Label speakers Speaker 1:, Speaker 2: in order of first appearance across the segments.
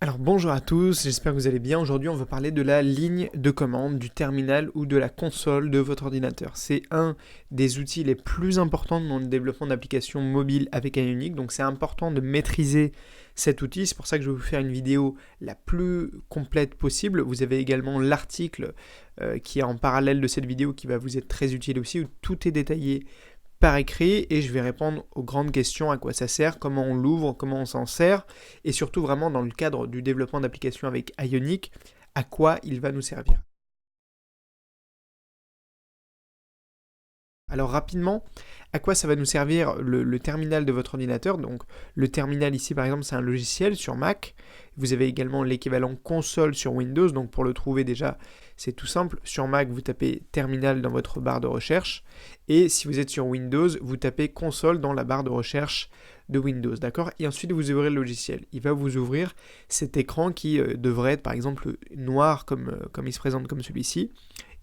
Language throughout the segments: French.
Speaker 1: Alors bonjour à tous, j'espère que vous allez bien. Aujourd'hui on va parler de la ligne de commande, du terminal ou de la console de votre ordinateur. C'est un des outils les plus importants dans le développement d'applications mobiles avec Ionic, donc c'est important de maîtriser cet outil. C'est pour ça que je vais vous faire une vidéo la plus complète possible. Vous avez également l'article qui est en parallèle de cette vidéo qui va vous être très utile aussi, où tout est détaillé par écrit et je vais répondre aux grandes questions, à quoi ça sert, comment on l'ouvre, comment on s'en sert et surtout vraiment dans le cadre du développement d'applications avec Ionic, à quoi il va nous servir. Alors rapidement, à quoi ça va nous servir le terminal de votre ordinateur? Donc le terminal ici par exemple c'est un logiciel sur Mac. Vous avez également l'équivalent console sur Windows, donc pour le trouver déjà c'est tout simple. Sur Mac vous tapez terminal dans votre barre de recherche et si vous êtes sur Windows vous tapez console dans la barre de recherche de Windows, d'accord? Et ensuite vous ouvrez le logiciel. Il va vous ouvrir cet écran qui devrait être par exemple noir comme il se présente comme celui-ci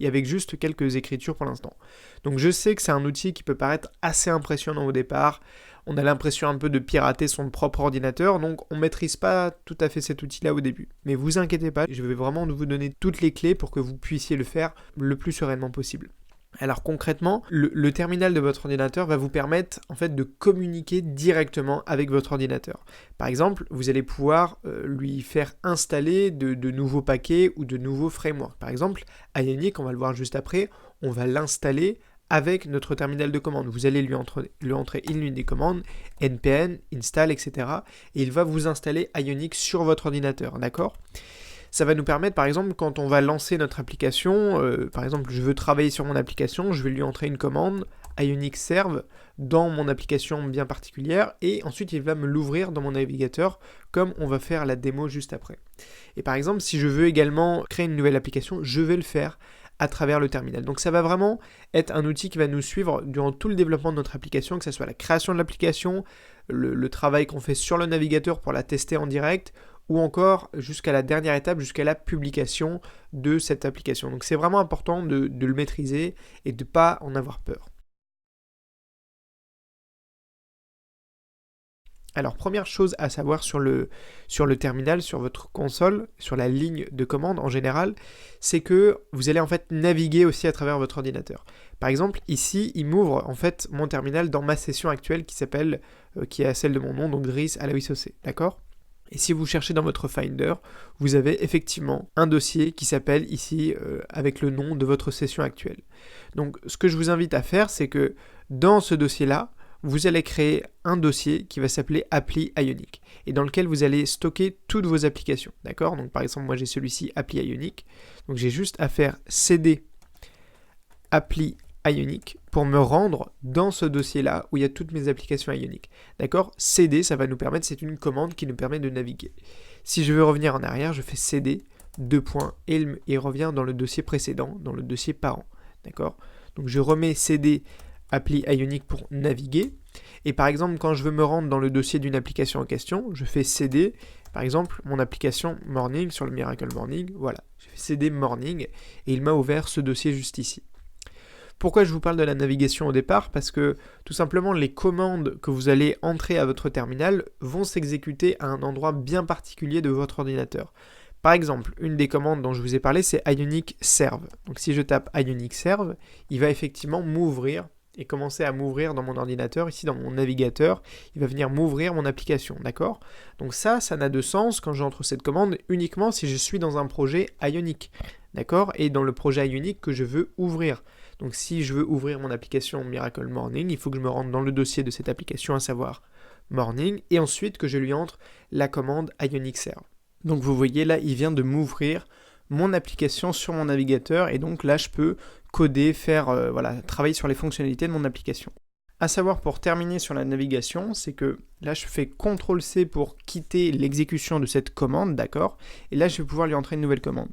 Speaker 1: et avec juste quelques écritures pour l'instant. Donc je sais que c'est un outil qui peut paraître assez impressionnant au départ, on a l'impression un peu de pirater son propre ordinateur, donc on ne maîtrise pas tout à fait cet outil-là au début. Mais vous inquiétez pas, je vais vraiment vous donner toutes les clés pour que vous puissiez le faire le plus sereinement possible. Alors concrètement, le terminal de votre ordinateur va vous permettre en fait de communiquer directement avec votre ordinateur. Par exemple, vous allez pouvoir lui faire installer de nouveaux paquets ou de nouveaux frameworks. Par exemple, Ionic, on va le voir juste après, on va l'installer avec notre terminal de commande. Vous allez lui entrer une ligne des commandes, npm, install, etc. Et il va vous installer Ionic sur votre ordinateur, d'accord ? Ça va nous permettre, par exemple, quand on va lancer notre application, par exemple, je veux travailler sur mon application, je vais lui entrer une commande, Ionic serve, dans mon application bien particulière, et ensuite il va me l'ouvrir dans mon navigateur, comme on va faire la démo juste après. Et par exemple, si je veux également créer une nouvelle application, je vais le faire à travers le terminal. Donc ça va vraiment être un outil qui va nous suivre durant tout le développement de notre application, que ce soit la création de l'application, le travail qu'on fait sur le navigateur pour la tester en direct, ou encore jusqu'à la dernière étape, jusqu'à la publication de cette application. Donc c'est vraiment important de le maîtriser et de ne pas en avoir peur. Alors première chose à savoir sur le terminal, sur votre console, sur la ligne de commande en général, c'est que vous allez en fait naviguer aussi à travers votre ordinateur. Par exemple ici il m'ouvre en fait mon terminal dans ma session actuelle qui est celle de mon nom, donc Driss Alaouissosé, d'accord ? Et si vous cherchez dans votre Finder, vous avez effectivement un dossier qui s'appelle ici avec le nom de votre session actuelle. Donc ce que je vous invite à faire, c'est que dans ce dossier-là, vous allez créer un dossier qui va s'appeler Appli Ionic et dans lequel vous allez stocker toutes vos applications, d'accord? Donc par exemple, moi j'ai celui-ci Appli Ionic, donc j'ai juste à faire cd Appli Ionic pour me rendre dans ce dossier-là où il y a toutes mes applications Ionic. D'accord? CD, ça va nous permettre, c'est une commande qui nous permet de naviguer. Si je veux revenir en arrière, je fais CD, et il revient dans le dossier précédent, dans le dossier parent. D'accord? Donc je remets CD appli Ionic pour naviguer. Et par exemple, quand je veux me rendre dans le dossier d'une application en question, je fais CD, par exemple, mon application Morning sur le Miracle Morning. Voilà, je fais CD Morning et il m'a ouvert ce dossier juste ici. Pourquoi je vous parle de la navigation au départ? Parce que tout simplement les commandes que vous allez entrer à votre terminal vont s'exécuter à un endroit bien particulier de votre ordinateur. Par exemple, une des commandes dont je vous ai parlé, c'est Ionic Serve. Donc si je tape Ionic Serve, il va effectivement m'ouvrir et commencer à m'ouvrir dans mon ordinateur, ici dans mon navigateur, il va venir m'ouvrir mon application, d'accord? Donc ça n'a de sens quand j'entre cette commande uniquement si je suis dans un projet Ionic, d'accord? Et dans le projet Ionic que je veux ouvrir. Donc si je veux ouvrir mon application Miracle Morning, il faut que je me rende dans le dossier de cette application, à savoir Morning, et ensuite que je lui entre la commande Ionic Serve. Donc vous voyez là, il vient de m'ouvrir mon application sur mon navigateur, et donc là je peux coder, travailler sur les fonctionnalités de mon application. À savoir, pour terminer sur la navigation, c'est que là je fais CTRL-C pour quitter l'exécution de cette commande, d'accord? Et là je vais pouvoir lui entrer une nouvelle commande.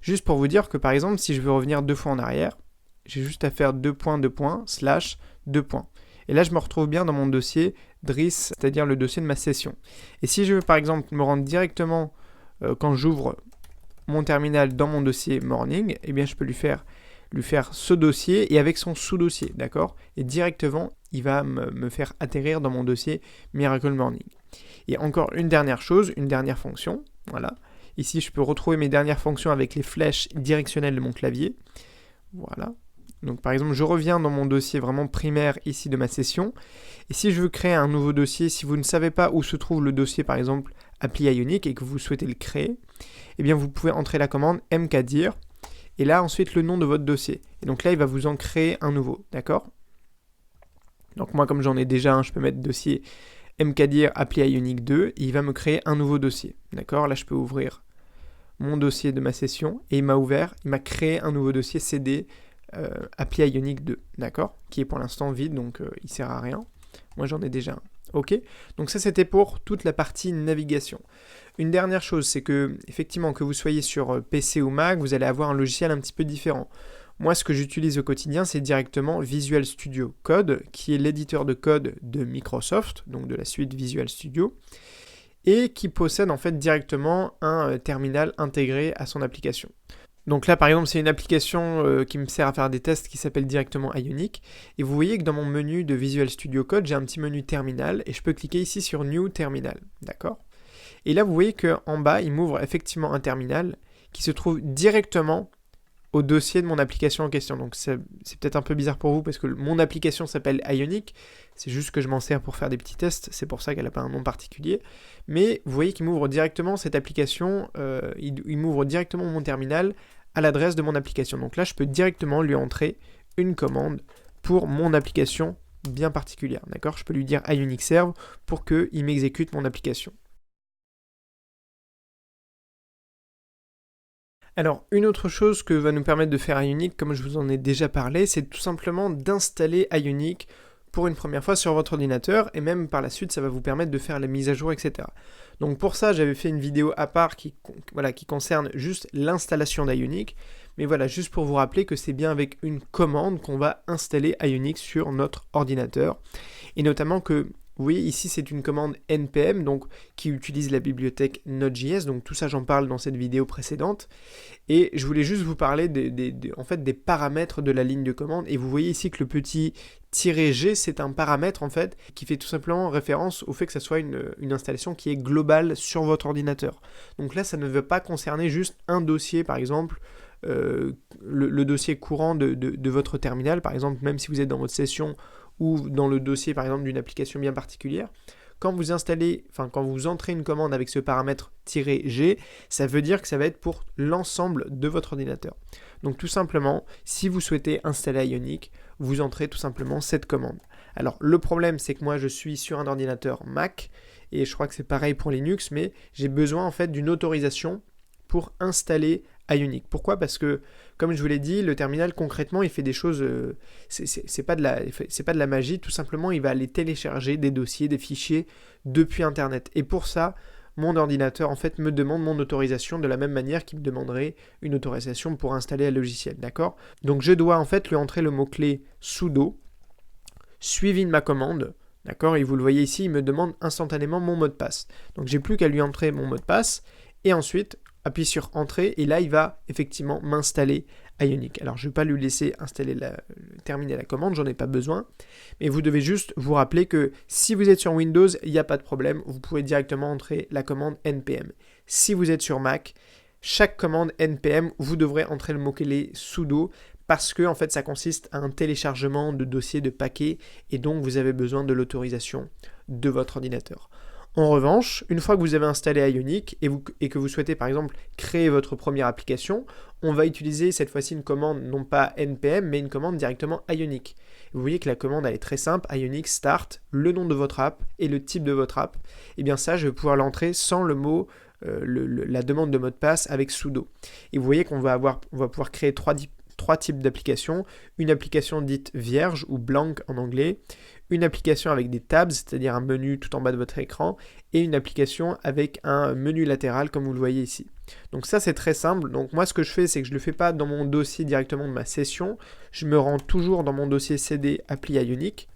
Speaker 1: Juste pour vous dire que par exemple, si je veux revenir 2 fois en arrière, j'ai juste à faire 2 points, /2 points. Et là, je me retrouve bien dans mon dossier Driss, c'est-à-dire le dossier de ma session. Et si je veux par exemple me rendre directement, quand j'ouvre mon terminal dans mon dossier Morning, eh bien je peux lui faire ce dossier et avec son sous-dossier, d'accord? Et directement, il va me faire atterrir dans mon dossier Miracle Morning. Et encore une dernière chose, une dernière fonction, Voilà. Ici, je peux retrouver mes dernières fonctions avec les flèches directionnelles de mon clavier. Voilà. Donc par exemple, je reviens dans mon dossier vraiment primaire ici de ma session. Et si je veux créer un nouveau dossier, si vous ne savez pas où se trouve le dossier par exemple appli Ionic et que vous souhaitez le créer, eh bien vous pouvez entrer la commande mkdir et là ensuite le nom de votre dossier. Et donc là, il va vous en créer un nouveau, d'accord? Donc moi, comme j'en ai déjà un, je peux mettre dossier mkdir appli Ionic 2 et il va me créer un nouveau dossier, d'accord? Là, je peux ouvrir mon dossier de ma session et il m'a créé un nouveau dossier CD appli Ionic 2, d'accord? Qui est pour l'instant vide, donc il sert à rien. Moi, j'en ai déjà un. Ok? Donc ça, c'était pour toute la partie navigation. Une dernière chose, c'est que, effectivement, que vous soyez sur PC ou Mac, vous allez avoir un logiciel un petit peu différent. Moi, ce que j'utilise au quotidien, c'est directement Visual Studio Code, qui est l'éditeur de code de Microsoft, donc de la suite Visual Studio, et qui possède en fait directement un terminal intégré à son application. Donc là, par exemple, c'est une application qui me sert à faire des tests qui s'appelle directement Ionic. Et vous voyez que dans mon menu de Visual Studio Code, j'ai un petit menu terminal et je peux cliquer ici sur New Terminal. D'accord? Et là, vous voyez qu'en bas, il m'ouvre effectivement un terminal qui se trouve directement au dossier de mon application en question. Donc c'est peut-être un peu bizarre pour vous parce que mon application s'appelle Ionic. C'est juste que je m'en sers pour faire des petits tests. C'est pour ça qu'elle n'a pas un nom particulier. Mais vous voyez qu'il m'ouvre directement cette application. Il m'ouvre directement mon terminal à l'adresse de mon application. Donc là, je peux directement lui entrer une commande pour mon application bien particulière. D'accord? Je peux lui dire Ionic serve pour qu'il m'exécute mon application. Alors, une autre chose que va nous permettre de faire Ionic, comme je vous en ai déjà parlé, c'est tout simplement d'installer Ionic pour une première fois sur votre ordinateur, et même par la suite, ça va vous permettre de faire la mise à jour, etc. Donc pour ça, j'avais fait une vidéo à part qui concerne juste l'installation d'Ionic, mais voilà, juste pour vous rappeler que c'est bien avec une commande qu'on va installer Ionic sur notre ordinateur, et notamment que vous voyez ici c'est une commande npm donc qui utilise la bibliothèque Node.js, donc tout ça j'en parle dans cette vidéo précédente, et je voulais juste vous parler en fait, des paramètres de la ligne de commande, et vous voyez ici que le petit -g c'est un paramètre en fait qui fait tout simplement référence au fait que ça soit une installation qui est globale sur votre ordinateur. Donc là ça ne veut pas concerner juste un dossier par exemple, le dossier courant de votre terminal par exemple, même si vous êtes dans votre session ou dans le dossier par exemple d'une application bien particulière. Quand vous quand vous entrez une commande avec ce paramètre -g, ça veut dire que ça va être pour l'ensemble de votre ordinateur. Donc tout simplement, si vous souhaitez installer Ionic, vous entrez tout simplement cette commande. Alors le problème c'est que moi je suis sur un ordinateur Mac, et je crois que c'est pareil pour Linux, mais j'ai besoin en fait d'une autorisation pour installer Ionic. Pourquoi? Parce que, comme je vous l'ai dit, le terminal concrètement il fait des choses, c'est pas de la magie, tout simplement il va aller télécharger des dossiers, des fichiers depuis internet. Et pour ça, mon ordinateur en fait me demande mon autorisation de la même manière qu'il me demanderait une autorisation pour installer un logiciel, d'accord? Donc je dois en fait lui entrer le mot-clé sudo, suivi de ma commande, d'accord? Et vous le voyez ici, il me demande instantanément mon mot de passe. Donc j'ai plus qu'à lui entrer mon mot de passe, et ensuite appuie sur Entrée, et là il va effectivement m'installer Ionic. Alors je ne vais pas lui laisser terminer la commande, j'en ai pas besoin, mais vous devez juste vous rappeler que si vous êtes sur Windows, il n'y a pas de problème, vous pouvez directement entrer la commande npm. Si vous êtes sur Mac, chaque commande npm, vous devrez entrer le mot-clé sudo, parce que en fait ça consiste à un téléchargement de dossiers, de paquets, et donc vous avez besoin de l'autorisation de votre ordinateur. En revanche, une fois que vous avez installé Ionic et que vous souhaitez par exemple créer votre première application, on va utiliser cette fois-ci une commande non pas npm mais une commande directement Ionic. Vous voyez que la commande elle est très simple, Ionic start, le nom de votre app et le type de votre app. Et bien ça, je vais pouvoir l'entrer sans le mot, la demande de mot de passe avec sudo. Et vous voyez qu'on va pouvoir créer trois types d'applications, une application dite vierge ou blank en anglais, une application avec des tabs, c'est-à-dire un menu tout en bas de votre écran, et une application avec un menu latéral comme vous le voyez ici. Donc ça c'est très simple, donc moi ce que je fais c'est que je ne le fais pas dans mon dossier directement de ma session, je me rends toujours dans mon dossier CD appli Ionic,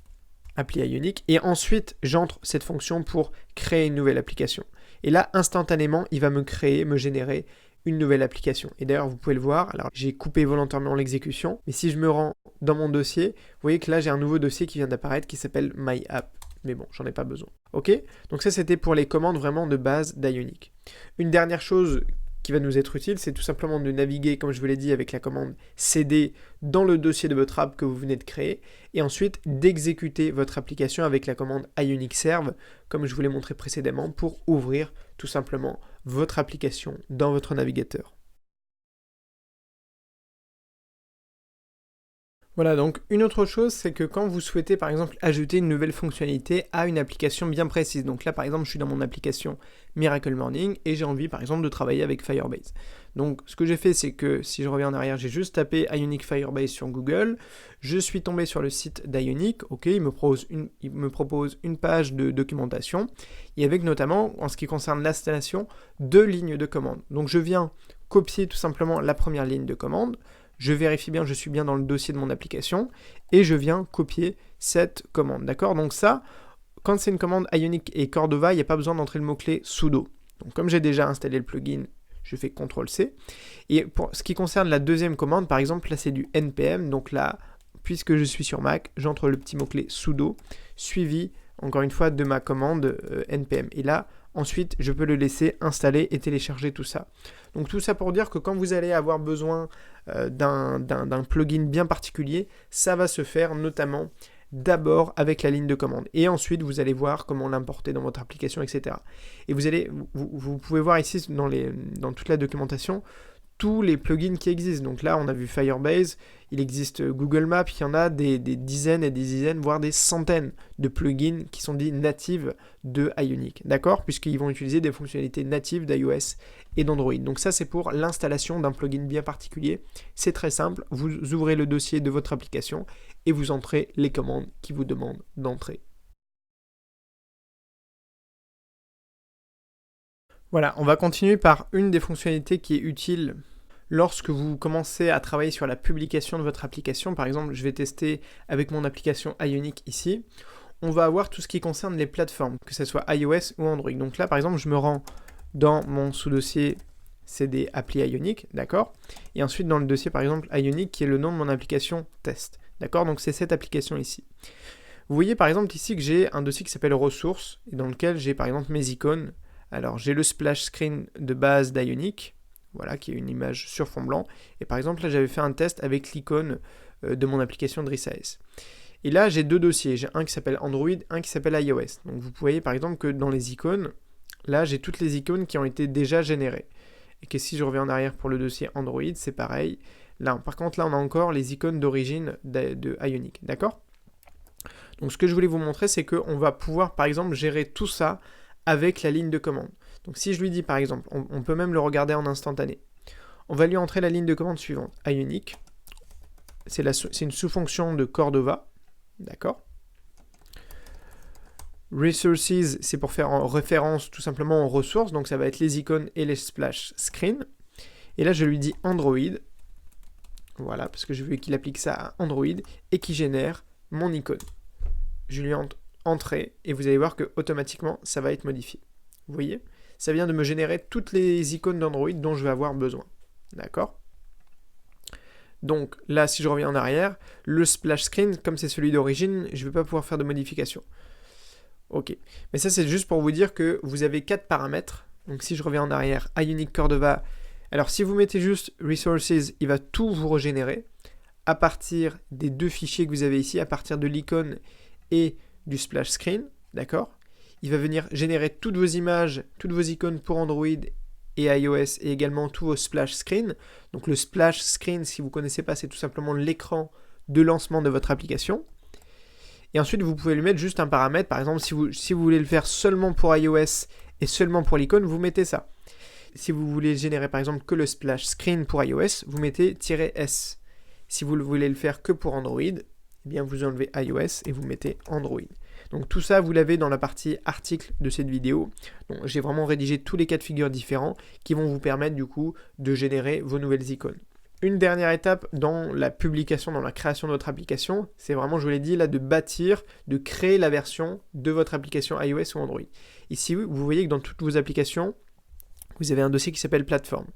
Speaker 1: et ensuite j'entre cette fonction pour créer une nouvelle application. Et là instantanément il va me générer une nouvelle application. Et d'ailleurs, vous pouvez le voir, alors j'ai coupé volontairement l'exécution, mais si je me rends dans mon dossier, vous voyez que là, j'ai un nouveau dossier qui vient d'apparaître qui s'appelle My App. mais bon, j'en ai pas besoin. Ok? Donc ça, c'était pour les commandes vraiment de base d'Ionic. Une dernière chose qui va nous être utile, c'est tout simplement de naviguer, comme je vous l'ai dit, avec la commande cd dans le dossier de votre app que vous venez de créer, et ensuite d'exécuter votre application avec la commande Ionic serve, comme je vous l'ai montré précédemment, pour ouvrir tout simplement votre application dans votre navigateur. Voilà, donc une autre chose, c'est que quand vous souhaitez par exemple ajouter une nouvelle fonctionnalité à une application bien précise, donc là par exemple je suis dans mon application Miracle Morning et j'ai envie par exemple de travailler avec Firebase. Donc ce que j'ai fait, c'est que si je reviens en arrière, j'ai juste tapé Ionic Firebase sur Google, je suis tombé sur le site d'Ionic, ok, il me propose une page de documentation, et avec notamment, en ce qui concerne l'installation, 2 lignes de commande. Donc je viens copier tout simplement la première ligne de commande, je vérifie bien, je suis bien dans le dossier de mon application, et je viens copier cette commande, d'accord? Donc ça, quand c'est une commande Ionic et Cordova, il n'y a pas besoin d'entrer le mot-clé sudo. Donc comme j'ai déjà installé le plugin, je fais CTRL-C. Et pour ce qui concerne la deuxième commande, par exemple, là c'est du npm, donc là, puisque je suis sur Mac, j'entre le petit mot-clé sudo, suivi, encore une fois, de ma commande npm. Et là, ensuite, je peux le laisser installer et télécharger tout ça. Donc tout ça pour dire que quand vous allez avoir besoin d'un plugin bien particulier, ça va se faire notamment d'abord avec la ligne de commande. Et ensuite, vous allez voir comment l'importer dans votre application, etc. Et vous pouvez voir ici, dans toute la documentation, tous les plugins qui existent. Donc là, on a vu Firebase, il existe Google Maps, il y en a des dizaines et des dizaines, voire des centaines de plugins qui sont dits natives de Ionic, d'accord? Puisqu'ils vont utiliser des fonctionnalités natives d'iOS et d'Android. Donc ça, c'est pour l'installation d'un plugin bien particulier. C'est très simple, vous ouvrez le dossier de votre application et vous entrez les commandes qui vous demandent d'entrer. Voilà, on va continuer par une des fonctionnalités qui est utile lorsque vous commencez à travailler sur la publication de votre application. Par exemple, je vais tester avec mon application Ionic ici. On va avoir tout ce qui concerne les plateformes, que ce soit iOS ou Android. Donc là, par exemple, je me rends dans mon sous-dossier CD appli Ionic, d'accord? Et ensuite dans le dossier, par exemple, Ionic, qui est le nom de mon application test, d'accord? Donc c'est cette application ici. Vous voyez par exemple ici que j'ai un dossier qui s'appelle ressources, et dans lequel j'ai par exemple mes icônes. Alors j'ai le splash screen de base d'Ionic, voilà, qui est une image sur fond blanc. Et par exemple là j'avais fait un test avec l'icône de mon application DrissAS. Et là j'ai deux dossiers, j'ai un qui s'appelle Android, un qui s'appelle iOS. Donc vous voyez par exemple que dans les icônes, là j'ai toutes les icônes qui ont été déjà générées. Et que si je reviens en arrière pour le dossier Android, c'est pareil. Là, par contre là on a encore les icônes d'origine de Ionic, d'accord? Donc ce que je voulais vous montrer, c'est qu'on va pouvoir par exemple gérer tout ça avec la ligne de commande. Donc si je lui dis par exemple, on peut même le regarder en instantané. On va lui entrer la ligne de commande suivante, Ionic. C'est une sous-fonction de Cordova, d'accord? Resources, c'est pour faire en référence tout simplement aux ressources, donc ça va être les icônes et les splash screen. Et là je lui dis Android, voilà, parce que je veux qu'il applique ça à Android, et qui génère mon icône. Je lui entrer, et vous allez voir que automatiquement ça va être modifié. Vous voyez? Ça vient de me générer toutes les icônes d'Android dont je vais avoir besoin. D'accord? Donc là, si je reviens en arrière, le splash screen, comme c'est celui d'origine, je ne vais pas pouvoir faire de modification. Ok. Mais ça, c'est juste pour vous dire que vous avez 4 paramètres. Donc si je reviens en arrière, Ionic Cordova. Alors si vous mettez juste Resources, il va tout vous régénérer à partir des deux fichiers que vous avez ici, à partir de l'icône et du splash screen. D'accord? Il va venir générer toutes vos images, toutes vos icônes pour Android et iOS, et également tous vos splash screen. Donc le splash screen, si vous ne connaissez pas, c'est tout simplement l'écran de lancement de votre application. Et ensuite, vous pouvez lui mettre juste un paramètre. Par exemple, si vous voulez le faire seulement pour iOS et seulement pour l'icône, vous mettez ça. Si vous voulez générer par exemple que le splash screen pour iOS, vous mettez "-s". Si vous voulez le faire que pour Android, eh bien vous enlevez iOS et vous mettez Android. Donc tout ça, vous l'avez dans la partie article de cette vidéo. Donc j'ai vraiment rédigé tous les cas de figure différents qui vont vous permettre du coup de générer vos nouvelles icônes. Une dernière étape dans la publication, dans la création de votre application, c'est vraiment, je vous l'ai dit là, de bâtir, de créer la version de votre application iOS ou Android. Ici, vous voyez que dans toutes vos applications, vous avez un dossier qui s'appelle plateforme,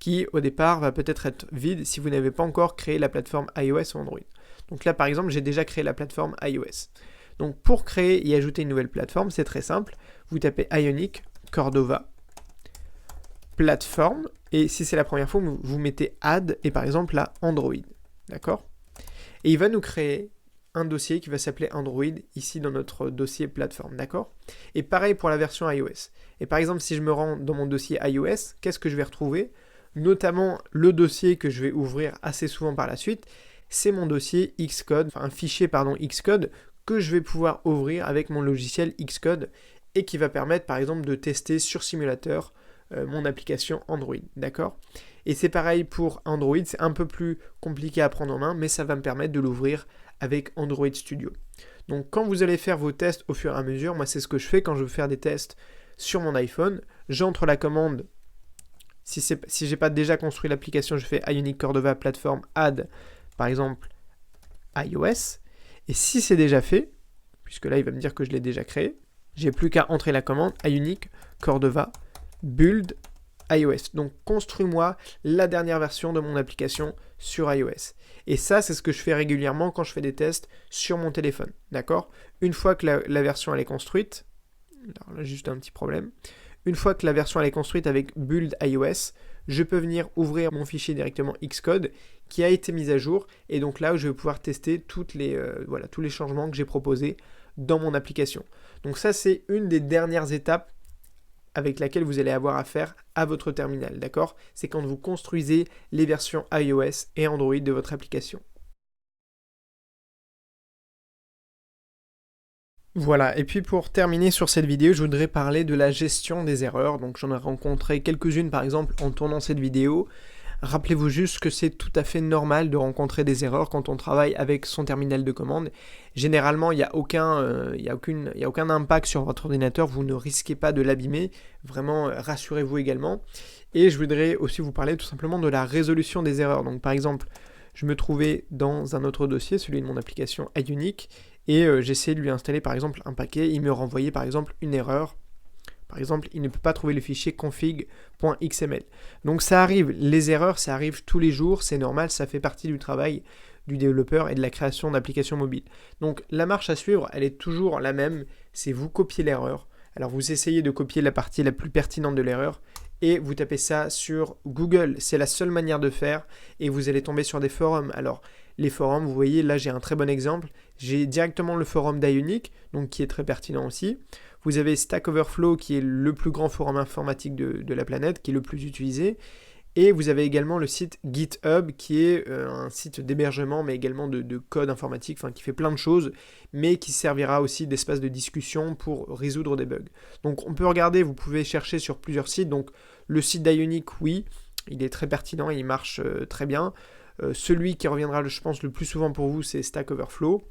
Speaker 1: qui au départ va peut-être être vide si vous n'avez pas encore créé la plateforme iOS ou Android. Donc là, par exemple, j'ai déjà créé la plateforme iOS. Donc pour créer et ajouter une nouvelle plateforme, c'est très simple. Vous tapez Ionic Cordova plateforme, et si c'est la première fois, vous mettez add et par exemple là Android, d'accord? Et il va nous créer un dossier qui va s'appeler Android ici dans notre dossier plateforme, d'accord? Et pareil pour la version iOS. Et par exemple, si je me rends dans mon dossier iOS, qu'est-ce que je vais retrouver? Notamment le dossier que je vais ouvrir assez souvent par la suite, c'est mon dossier Xcode, enfin un fichier Xcode que je vais pouvoir ouvrir avec mon logiciel Xcode et qui va permettre par exemple de tester sur simulateur mon application Android, d'accord? Et c'est pareil pour Android, c'est un peu plus compliqué à prendre en main, mais ça va me permettre de l'ouvrir avec Android Studio. Donc quand vous allez faire vos tests au fur et à mesure, moi c'est ce que je fais quand je veux faire des tests sur mon iPhone, j'entre la commande, si j'ai pas déjà construit l'application, je fais Ionic Cordova Platform Add, par exemple iOS, et si c'est déjà fait, puisque là il va me dire que je l'ai déjà créé, j'ai plus qu'à entrer la commande Ionic Cordova Build iOS. Donc construis-moi la dernière version de mon application sur iOS. Et ça, c'est ce que je fais régulièrement quand je fais des tests sur mon téléphone. D'accord? Une fois que la version elle est construite, alors là juste un petit problème, une fois que la version elle est construite avec Build iOS, je peux venir ouvrir mon fichier directement Xcode qui a été mis à jour, et donc là où je vais pouvoir tester tous les changements que j'ai proposés dans mon application. Donc ça, c'est une des dernières étapes avec laquelle vous allez avoir affaire à votre terminal, d'accord? C'est quand vous construisez les versions iOS et Android de votre application. Voilà, et puis pour terminer sur cette vidéo, je voudrais parler de la gestion des erreurs. Donc j'en ai rencontré quelques-unes par exemple en tournant cette vidéo. Rappelez-vous juste que c'est tout à fait normal de rencontrer des erreurs quand on travaille avec son terminal de commande. Généralement, il n'y a aucun impact sur votre ordinateur, vous ne risquez pas de l'abîmer. Vraiment, rassurez-vous également. Et je voudrais aussi vous parler tout simplement de la résolution des erreurs. Donc par exemple, je me trouvais dans un autre dossier, celui de mon application Ionic, et j'essayais de lui installer par exemple un paquet, il me renvoyait par exemple une erreur. Par exemple, il ne peut pas trouver le fichier config.xml. Donc ça arrive, les erreurs, ça arrive tous les jours, c'est normal, ça fait partie du travail du développeur et de la création d'applications mobiles. Donc la marche à suivre, elle est toujours la même, c'est vous copiez l'erreur. Alors vous essayez de copier la partie la plus pertinente de l'erreur et vous tapez ça sur Google, c'est la seule manière de faire, et vous allez tomber sur des forums. Alors les forums, vous voyez, là j'ai un très bon exemple, j'ai directement le forum d'Ionic, donc qui est très pertinent aussi. Vous avez Stack Overflow qui est le plus grand forum informatique de la planète, qui est le plus utilisé. Et vous avez également le site GitHub qui est un site d'hébergement mais également de code informatique, enfin qui fait plein de choses, mais qui servira aussi d'espace de discussion pour résoudre des bugs. Donc on peut regarder, vous pouvez chercher sur plusieurs sites. Donc le site d'Ionic, oui, il est très pertinent et il marche très bien. Celui qui reviendra, je pense, le plus souvent pour vous, c'est Stack Overflow.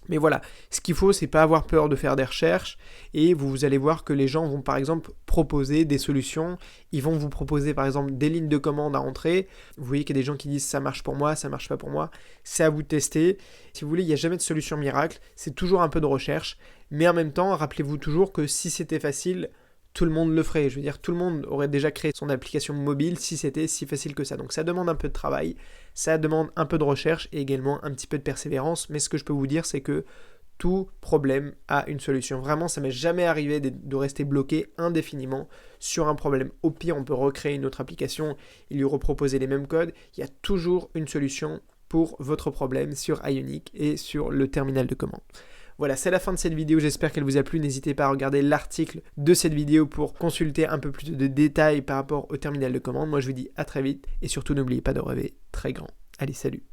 Speaker 1: Mais voilà, ce qu'il faut, c'est pas avoir peur de faire des recherches, et vous allez voir que les gens vont par exemple proposer des solutions, ils vont vous proposer par exemple des lignes de commande à entrer. Vous voyez qu'il y a des gens qui disent ça marche pour moi, ça marche pas pour moi, c'est à vous de tester. Si vous voulez, il n'y a jamais de solution miracle, c'est toujours un peu de recherche, mais en même temps, rappelez-vous toujours que si c'était facile, tout le monde le ferait. Je veux dire, tout le monde aurait déjà créé son application mobile si c'était si facile que ça. Donc ça demande un peu de travail, ça demande un peu de recherche et également un petit peu de persévérance. Mais ce que je peux vous dire, c'est que tout problème a une solution. Vraiment, ça m'est jamais arrivé de rester bloqué indéfiniment sur un problème. Au pire, on peut recréer une autre application et lui reproposer les mêmes codes. Il y a toujours une solution pour votre problème sur Ionic et sur le terminal de commande. Voilà, c'est la fin de cette vidéo, j'espère qu'elle vous a plu. N'hésitez pas à regarder l'article de cette vidéo pour consulter un peu plus de détails par rapport au terminal de commande. Moi, je vous dis à très vite et surtout n'oubliez pas de rêver très grand. Allez, salut!